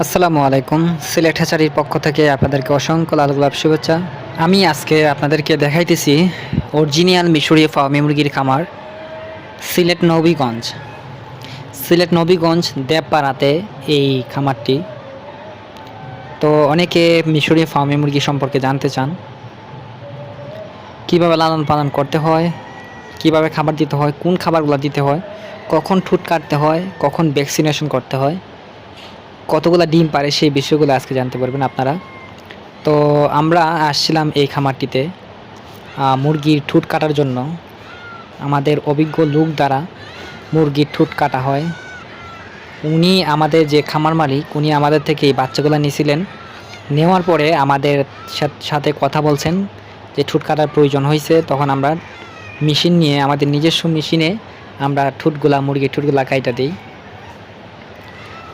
আসসালামু আলাইকুম। সিলেট হ্যাচারির পক্ষ থেকে আপনাদেরকে অসংখ্য লাল গোলাপ শুভেচ্ছা। আমি আজকে আপনাদেরকে দেখাইতেছি অরিজিনাল মিশরীয় ফার্মি মুরগির খামার সিলেট নবীগঞ্জ। সিলেট নবীগঞ্জ দেবপাড়াতে এই খামারটি। তো অনেকে মিশরীয় ফার্মি মুরগি সম্পর্কে জানতে চান, কিভাবে লালন পালন করতে হয়, কিভাবে খাবার দিতে হয়, কোন খাবারগুলো দিতে হয়, কখন ঠুট কাটতে হয়, কখন ভ্যাকসিনেশন করতে হয়, কতগুলো ডিম পারে, সেই বিষয়গুলো আজকে জানতে পারবেন আপনারা। তো আমরা আসছিলাম এই খামারটিতে মুরগির ঠুট কাটার জন্য। আমাদের অভিজ্ঞ লোক দ্বারা মুরগির ঠুট কাটা হয়। উনি আমাদের যে খামার মালিক, উনি আমাদের থেকে এই বাচ্চাগুলো নিয়েছিলেন। নেওয়ার পরে আমাদের সাথে কথা বলছেন যে ঠুট কাটার প্রয়োজন হয়েছে, তখন আমরা মেশিন নিয়ে, আমাদের নিজস্ব মেশিনে আমরা মুরগির ঠুটগুলা কাইটা দিই।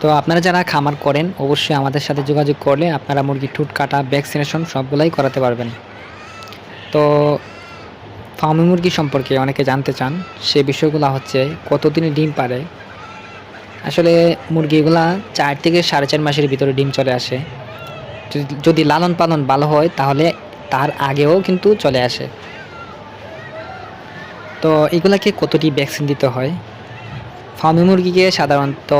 তো আপনারা যারা খামার করেন অবশ্যই আমাদের সাথে যোগাযোগ করলে আপনারা মুরগির ঠুট কাটা, ভ্যাকসিনেশন সবগুলাই করাতে পারবেন। তো ফার্মি মুরগি সম্পর্কে অনেকে জানতে চান, সে বিষয়গুলো হচ্ছে কতদিনে ডিম পারে। আসলে মুরগিগুলা 4 থেকে 4.5 মাসের ভিতরে ডিম চলে আসে। যদি লালন পালন ভালো হয় তাহলে তার আগেও কিন্তু চলে আসে। তো এগুলাকে কতটি ভ্যাকসিন দিতে হয়? ফার্মি মুরগিকে সাধারণত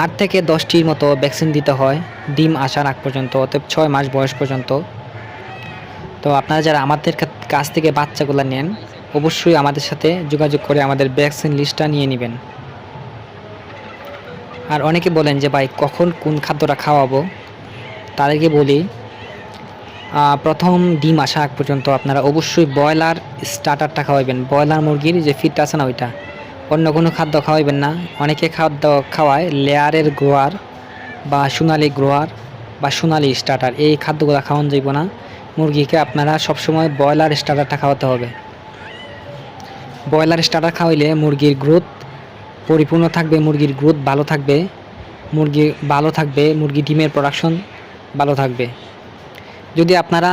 8 থেকে 10টির মতো ভ্যাকসিন দিতে হয় ডিম আসার আগ পর্যন্ত, অর্থাৎ 6 মাস বয়স পর্যন্ত। তো আপনারা যারা আমাদের কাছ থেকে বাচ্চাগুলো নেন অবশ্যই আমাদের সাথে যোগাযোগ করে আমাদের ভ্যাকসিন লিস্টটা নিয়ে নেবেন। আর অনেকে বলেন যে ভাই কখন কোন খাদ্যটা খাওয়াবো, তাদেরকে বলি প্রথম ডিম আসা আগ পর্যন্ত আপনারা অবশ্যই ব্রয়লার স্টার্টারটা খাওয়াবেন। ব্রয়লার মুরগির যে ফিডটা আছে না, ওইটা, অন্য কোনো খাদ্য খাওয়াবেন না। অনেকে খাদ্য খাওয়ায় লেয়ারের গ্রোয়ার বা সোনালি গ্রোয়ার বা সোনালি স্টার্টার, এই খাদ্যগুলো খাওয়ানো যাইব না। মুরগিকে আপনারা সবসময় ব্রয়লার স্টার্টারটা খাওয়াতে হবে। ব্রয়লার স্টার্টার খাওয়াইলে মুরগির গ্রোথ পরিপূর্ণ থাকবে, মুরগির গ্রোথ ভালো থাকবে, মুরগি ডিমের প্রোডাকশন ভালো থাকবে। যদি আপনারা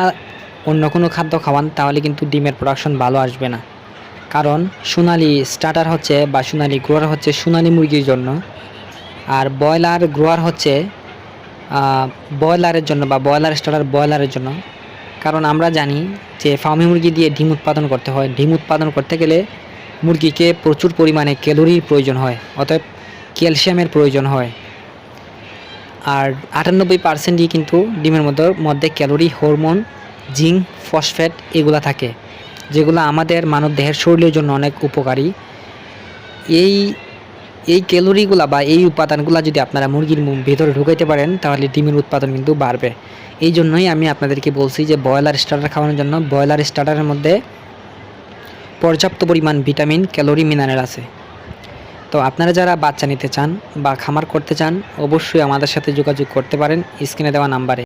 অন্য কোনো খাদ্য খাওয়ান তাহলে কিন্তু ডিমের প্রোডাকশন ভালো আসবে না। কারণ সোনালি স্টার্টার হচ্ছে বা সোনালি গ্রোয়ার হচ্ছে সোনালি মুরগির জন্য, আর ব্রয়লার গ্রোয়ার হচ্ছে ব্রয়লারের জন্য বা ব্রয়লার স্টার্টার ব্রয়লারের জন্য। কারণ আমরা জানি যে ফার্মি মুরগি দিয়ে ডিম উৎপাদন করতে হয়। ডিম উৎপাদন করতে গেলে মুরগিকে প্রচুর পরিমাণে ক্যালোরির প্রয়োজন হয়, অতএব ক্যালসিয়ামের প্রয়োজন হয়। আর 98%ই কিন্তু ডিমের মধ্যে ক্যালোরি, হরমোন, জিঙ্ক, ফসফেট এগুলা থাকে, যেগুলো আমাদের মানব দেহের শরীরের জন্য অনেক উপকারী। এই ক্যালোরিগুলা বা এই উপাদানগুলো যদি আপনারা মুরগির ভেতরে ঢুকাইতে পারেন তাহলে ডিমের উৎপাদন কিন্তু বাড়বে। এই জন্যই আমি আপনাদেরকে বলছি যে ব্রয়লার স্টার্টার খাওয়ানোর জন্য। ব্রয়লার স্টার্টারের মধ্যে পর্যাপ্ত পরিমাণ ভিটামিন, ক্যালোরি, মিনারেল আছে। তো আপনারা যারা বাচ্চা নিতে চান বা খামার করতে চান অবশ্যই আমাদের সাথে যোগাযোগ করতে পারেন স্ক্রিনে দেওয়া নাম্বারে।